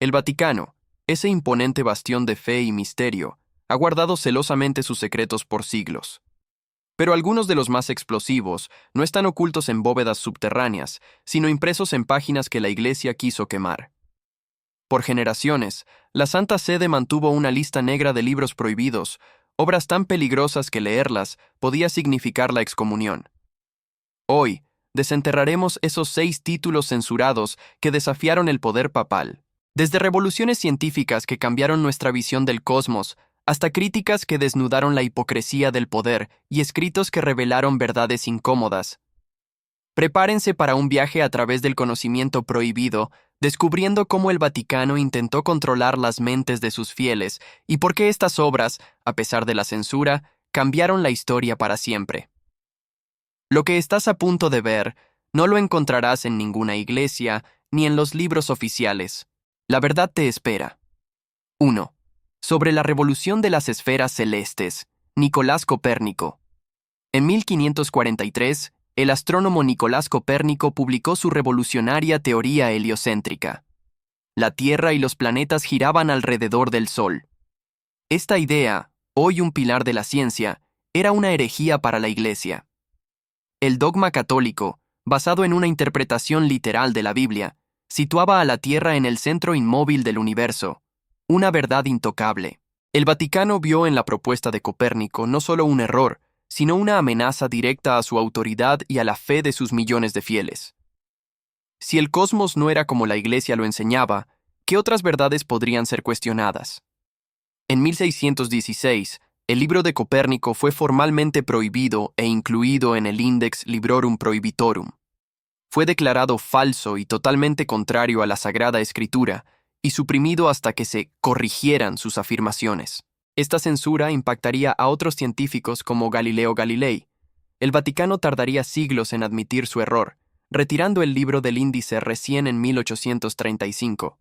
El Vaticano, ese imponente bastión de fe y misterio, ha guardado celosamente sus secretos por siglos. Pero algunos de los más explosivos no están ocultos en bóvedas subterráneas, sino impresos en páginas que la Iglesia quiso quemar. Por generaciones, la Santa Sede mantuvo una lista negra de libros prohibidos, obras tan peligrosas que leerlas podía significar la excomunión. Hoy, desenterraremos esos 6 títulos censurados que desafiaron el poder papal. Desde revoluciones científicas que cambiaron nuestra visión del cosmos, hasta críticas que desnudaron la hipocresía del poder y escritos que revelaron verdades incómodas. Prepárense para un viaje a través del conocimiento prohibido, descubriendo cómo el Vaticano intentó controlar las mentes de sus fieles y por qué estas obras, a pesar de la censura, cambiaron la historia para siempre. Lo que estás a punto de ver no lo encontrarás en ninguna iglesia ni en los libros oficiales. La verdad te espera. 1. Sobre la revolución de las esferas celestes, Nicolás Copérnico. En 1543, el astrónomo Nicolás Copérnico publicó su revolucionaria teoría heliocéntrica. La Tierra y los planetas giraban alrededor del Sol. Esta idea, hoy un pilar de la ciencia, era una herejía para la Iglesia. El dogma católico, basado en una interpretación literal de la Biblia, situaba a la Tierra en el centro inmóvil del universo, una verdad intocable. El Vaticano vio en la propuesta de Copérnico no solo un error, sino una amenaza directa a su autoridad y a la fe de sus millones de fieles. Si el cosmos no era como la Iglesia lo enseñaba, ¿qué otras verdades podrían ser cuestionadas? En 1616, el libro de Copérnico fue formalmente prohibido e incluido en el Index Librorum Prohibitorum. Fue declarado falso y totalmente contrario a la Sagrada Escritura y suprimido hasta que se corrigieran sus afirmaciones. Esta censura impactaría a otros científicos como Galileo Galilei. El Vaticano tardaría siglos en admitir su error, retirando el libro del índice recién en 1835.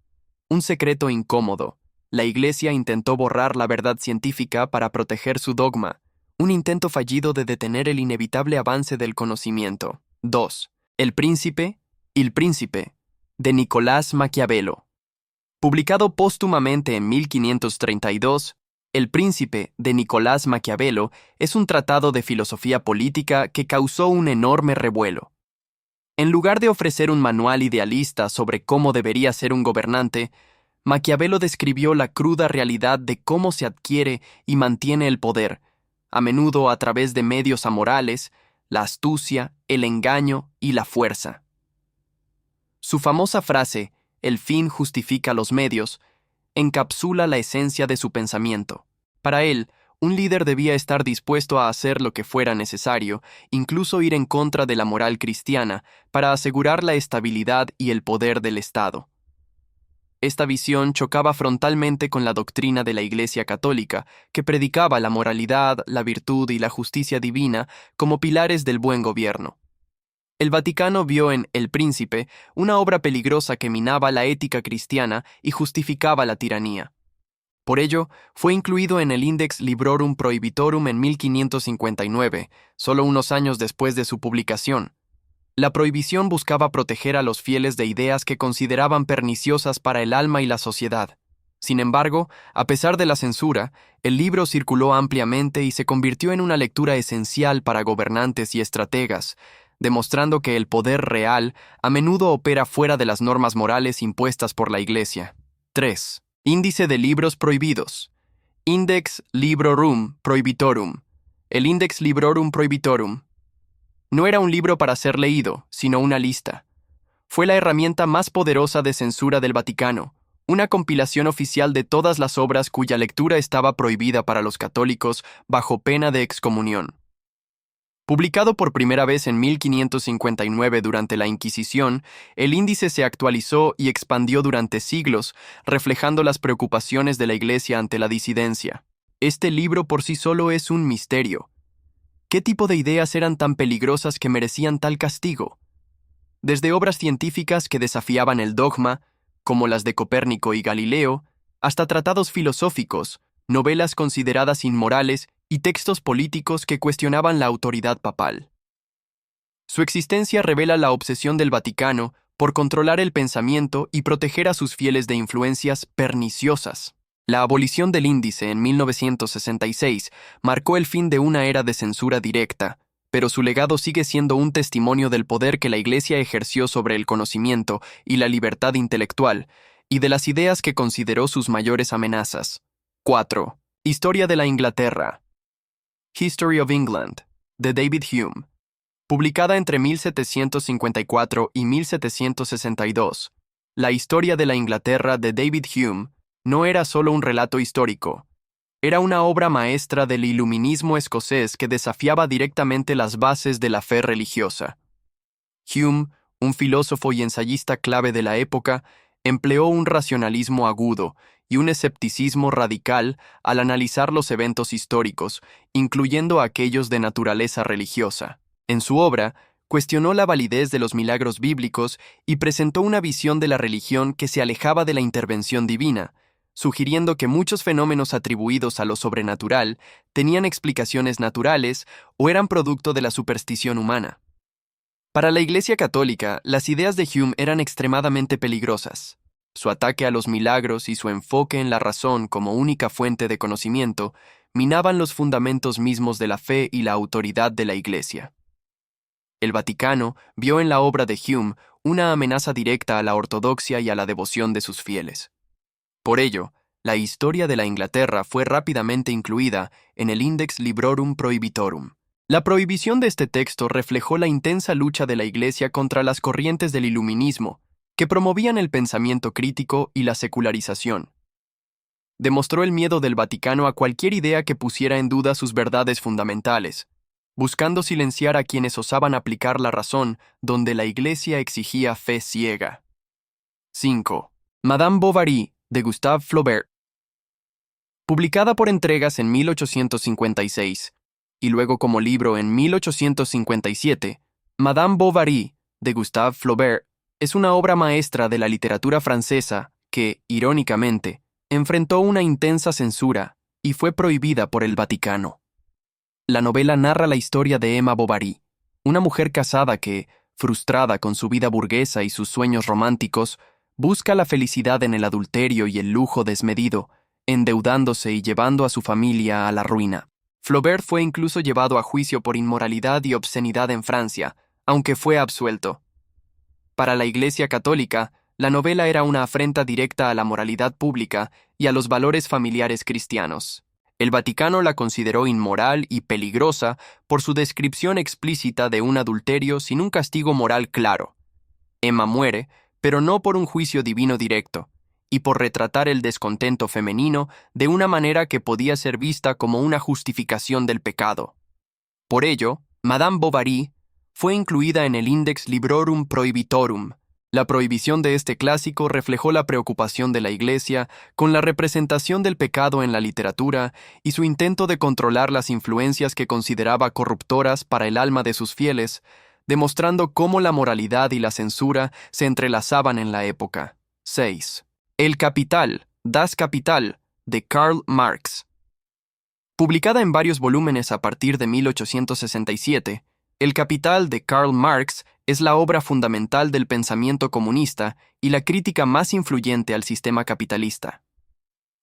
Un secreto incómodo. La Iglesia intentó borrar la verdad científica para proteger su dogma, un intento fallido de detener el inevitable avance del conocimiento. 2. El Príncipe, de Nicolás Maquiavelo. Publicado póstumamente en 1532, El Príncipe, de Nicolás Maquiavelo, es un tratado de filosofía política que causó un enorme revuelo. En lugar de ofrecer un manual idealista sobre cómo debería ser un gobernante, Maquiavelo describió la cruda realidad de cómo se adquiere y mantiene el poder, a menudo a través de medios amorales, la astucia, el engaño y la fuerza. Su famosa frase, "El fin justifica los medios", encapsula la esencia de su pensamiento. Para él, un líder debía estar dispuesto a hacer lo que fuera necesario, incluso ir en contra de la moral cristiana, para asegurar la estabilidad y el poder del Estado. Esta visión chocaba frontalmente con la doctrina de la Iglesia Católica, que predicaba la moralidad, la virtud y la justicia divina como pilares del buen gobierno. El Vaticano vio en El Príncipe una obra peligrosa que minaba la ética cristiana y justificaba la tiranía. Por ello, fue incluido en el Index Librorum Prohibitorum en 1559, solo unos años después de su publicación. La prohibición buscaba proteger a los fieles de ideas que consideraban perniciosas para el alma y la sociedad. Sin embargo, a pesar de la censura, el libro circuló ampliamente y se convirtió en una lectura esencial para gobernantes y estrategas, demostrando que el poder real a menudo opera fuera de las normas morales impuestas por la Iglesia. 3. Índice de libros prohibidos. Index Librorum Prohibitorum. El Index Librorum Prohibitorum no era un libro para ser leído, sino una lista. Fue la herramienta más poderosa de censura del Vaticano, una compilación oficial de todas las obras cuya lectura estaba prohibida para los católicos bajo pena de excomunión. Publicado por primera vez en 1559 durante la Inquisición, el índice se actualizó y expandió durante siglos, reflejando las preocupaciones de la Iglesia ante la disidencia. Este libro por sí solo es un misterio. ¿Qué tipo de ideas eran tan peligrosas que merecían tal castigo? Desde obras científicas que desafiaban el dogma, como las de Copérnico y Galileo, hasta tratados filosóficos, novelas consideradas inmorales y textos políticos que cuestionaban la autoridad papal. Su existencia revela la obsesión del Vaticano por controlar el pensamiento y proteger a sus fieles de influencias perniciosas. La abolición del índice en 1966 marcó el fin de una era de censura directa, pero su legado sigue siendo un testimonio del poder que la Iglesia ejerció sobre el conocimiento y la libertad intelectual, y de las ideas que consideró sus mayores amenazas. 4. Historia de la Inglaterra. History of England, de David Hume. Publicada entre 1754 y 1762, la historia de la Inglaterra de David Hume no era solo un relato histórico. Era una obra maestra del iluminismo escocés que desafiaba directamente las bases de la fe religiosa. Hume, un filósofo y ensayista clave de la época, empleó un racionalismo agudo y un escepticismo radical al analizar los eventos históricos, incluyendo aquellos de naturaleza religiosa. En su obra, cuestionó la validez de los milagros bíblicos y presentó una visión de la religión que se alejaba de la intervención divina, sugiriendo que muchos fenómenos atribuidos a lo sobrenatural tenían explicaciones naturales o eran producto de la superstición humana. Para la Iglesia Católica, las ideas de Hume eran extremadamente peligrosas. Su ataque a los milagros y su enfoque en la razón como única fuente de conocimiento minaban los fundamentos mismos de la fe y la autoridad de la Iglesia. El Vaticano vio en la obra de Hume una amenaza directa a la ortodoxia y a la devoción de sus fieles. Por ello, la historia de la Inglaterra fue rápidamente incluida en el Index Librorum Prohibitorum. La prohibición de este texto reflejó la intensa lucha de la Iglesia contra las corrientes del iluminismo, que promovían el pensamiento crítico y la secularización. Demostró el miedo del Vaticano a cualquier idea que pusiera en duda sus verdades fundamentales, buscando silenciar a quienes osaban aplicar la razón donde la Iglesia exigía fe ciega. 5. Madame Bovary, de Gustave Flaubert. Publicada por entregas en 1856 y luego como libro en 1857, Madame Bovary, de Gustave Flaubert, es una obra maestra de la literatura francesa que, irónicamente, enfrentó una intensa censura y fue prohibida por el Vaticano. La novela narra la historia de Emma Bovary, una mujer casada que, frustrada con su vida burguesa y sus sueños románticos, busca la felicidad en el adulterio y el lujo desmedido, endeudándose y llevando a su familia a la ruina. Flaubert fue incluso llevado a juicio por inmoralidad y obscenidad en Francia, aunque fue absuelto. Para la Iglesia Católica, la novela era una afrenta directa a la moralidad pública y a los valores familiares cristianos. El Vaticano la consideró inmoral y peligrosa por su descripción explícita de un adulterio sin un castigo moral claro. Emma muere, pero no por un juicio divino directo, y por retratar el descontento femenino de una manera que podía ser vista como una justificación del pecado. Por ello, Madame Bovary fue incluida en el Index Librorum Prohibitorum. La prohibición de este clásico reflejó la preocupación de la Iglesia con la representación del pecado en la literatura y su intento de controlar las influencias que consideraba corruptoras para el alma de sus fieles, demostrando cómo la moralidad y la censura se entrelazaban en la época. 6. El Capital, Das Kapital, de Karl Marx. Publicada en varios volúmenes a partir de 1867, El Capital de Karl Marx es la obra fundamental del pensamiento comunista y la crítica más influyente al sistema capitalista.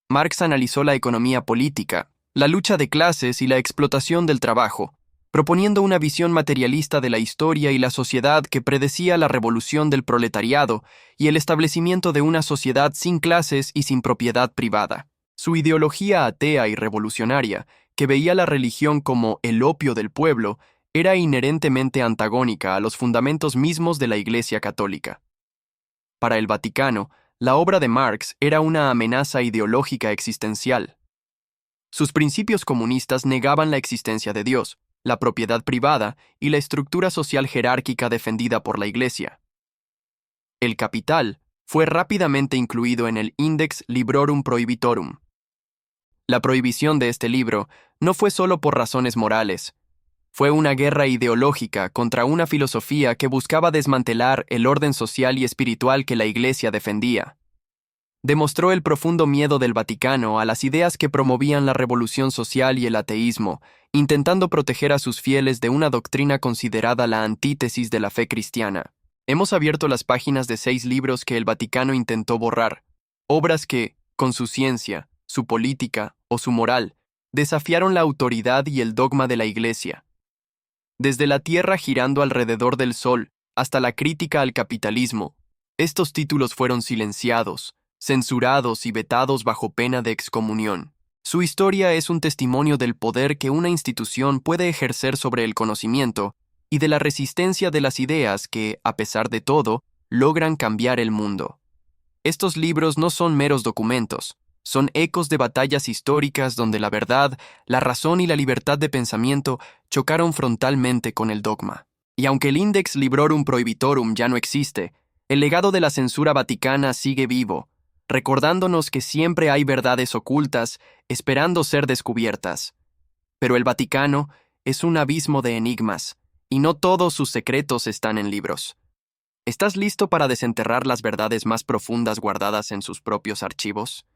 Marx analizó la economía política, la lucha de clases y la explotación del trabajo, proponiendo una visión materialista de la historia y la sociedad que predecía la revolución del proletariado y el establecimiento de una sociedad sin clases y sin propiedad privada. Su ideología atea y revolucionaria, que veía la religión como el opio del pueblo, era inherentemente antagónica a los fundamentos mismos de la Iglesia Católica. Para el Vaticano, la obra de Marx era una amenaza ideológica existencial. Sus principios comunistas negaban la existencia de Dios, la propiedad privada y la estructura social jerárquica defendida por la Iglesia. El Capital fue rápidamente incluido en el Index Librorum Prohibitorum. La prohibición de este libro no fue solo por razones morales, fue una guerra ideológica contra una filosofía que buscaba desmantelar el orden social y espiritual que la Iglesia defendía. Demostró el profundo miedo del Vaticano a las ideas que promovían la revolución social y el ateísmo, intentando proteger a sus fieles de una doctrina considerada la antítesis de la fe cristiana. Hemos abierto las páginas de 6 libros que el Vaticano intentó borrar, obras que, con su ciencia, su política o su moral, desafiaron la autoridad y el dogma de la Iglesia. Desde la Tierra girando alrededor del Sol hasta la crítica al capitalismo, estos títulos fueron silenciados, censurados y vetados bajo pena de excomunión. Su historia es un testimonio del poder que una institución puede ejercer sobre el conocimiento y de la resistencia de las ideas que, a pesar de todo, logran cambiar el mundo. Estos libros no son meros documentos, son ecos de batallas históricas donde la verdad, la razón y la libertad de pensamiento chocaron frontalmente con el dogma. Y aunque el Index Librorum Prohibitorum ya no existe, el legado de la censura vaticana sigue vivo, recordándonos que siempre hay verdades ocultas esperando ser descubiertas. Pero el Vaticano es un abismo de enigmas, y no todos sus secretos están en libros. ¿Estás listo para desenterrar las verdades más profundas guardadas en sus propios archivos?